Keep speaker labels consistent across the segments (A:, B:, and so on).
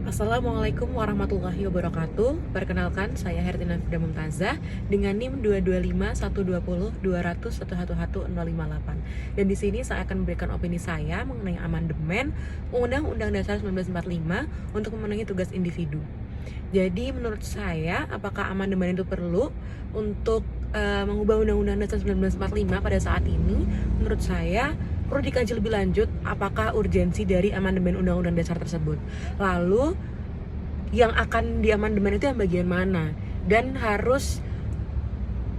A: Assalamualaikum warahmatullahi wabarakatuh. Perkenalkan, saya Hertina Firda Mumtazah dengan NIM 225-120-200-111-058. Dan di sini saya akan memberikan opini saya mengenai amandemen Undang-Undang Dasar 1945 untuk memenuhi tugas individu. Jadi menurut saya, apakah amandemen itu perlu untuk mengubah Undang-Undang Dasar 1945 pada saat ini? Menurut saya perlu dikaji lebih lanjut apakah urgensi dari amandemen Undang-Undang Dasar tersebut. Lalu yang akan diamandemen itu yang bagian mana, dan harus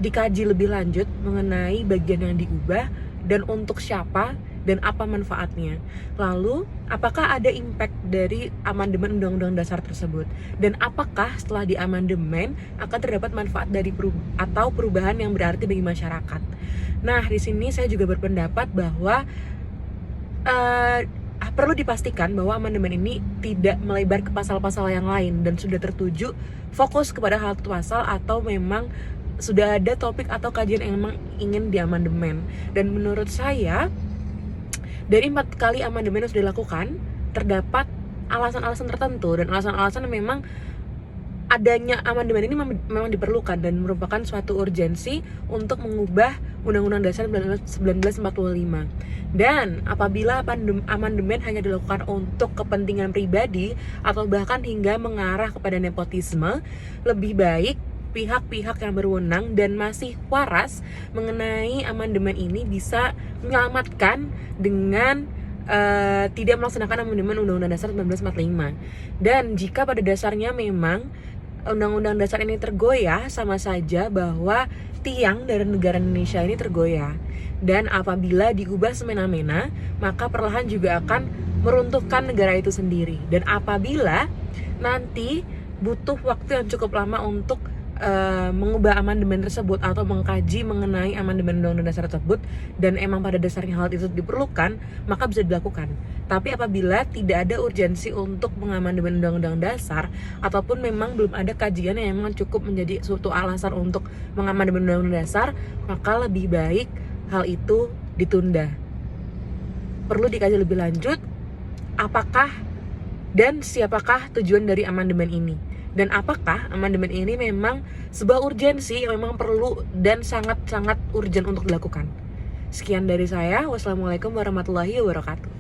A: dikaji lebih lanjut mengenai bagian yang diubah dan untuk siapa dan apa manfaatnya. Lalu apakah ada impact dari amandemen Undang-Undang Dasar tersebut, dan apakah setelah diamandemen akan terdapat manfaat dari perubahan yang berarti bagi masyarakat. Nah, di sini saya juga berpendapat bahwa perlu dipastikan bahwa amandemen ini tidak melebar ke pasal-pasal yang lain dan sudah tertuju fokus kepada hal pasal, atau memang sudah ada topik atau kajian yang memang ingin diamandemen. Dan menurut saya, dari 4 kali amandemen yang sudah dilakukan, terdapat alasan-alasan tertentu, dan alasan-alasan yang memang adanya amandemen ini memang diperlukan dan merupakan suatu urgensi untuk mengubah Undang-Undang Dasar 1945. Dan apabila amandemen hanya dilakukan untuk kepentingan pribadi atau bahkan hingga mengarah kepada nepotisme, lebih baik pihak-pihak yang berwenang dan masih waras mengenai amandemen ini bisa menyelamatkan dengan tidak melaksanakan amandemen Undang-Undang Dasar 1945. Dan jika pada dasarnya memang Undang-Undang Dasar ini tergoyah, sama saja bahwa tiang dari negara Indonesia ini tergoyah. Dan apabila diubah semena-mena, maka perlahan juga akan meruntuhkan negara itu sendiri. Dan apabila nanti butuh waktu yang cukup lama untuk mengubah amandemen tersebut atau mengkaji mengenai amandemen Undang-Undang Dasar tersebut, dan emang pada dasarnya hal itu diperlukan, maka bisa dilakukan. Tapi apabila tidak ada urgensi untuk mengamandemen Undang-Undang Dasar, ataupun memang belum ada kajian yang memang cukup menjadi suatu alasan untuk mengamandemen Undang-Undang Dasar, maka lebih baik hal itu ditunda. Perlu dikaji lebih lanjut apakah dan siapakah tujuan dari amandemen ini, dan apakah amandemen ini memang sebuah urgensi yang memang perlu dan sangat-sangat urgent untuk dilakukan. Sekian dari saya. Wassalamualaikum warahmatullahi wabarakatuh.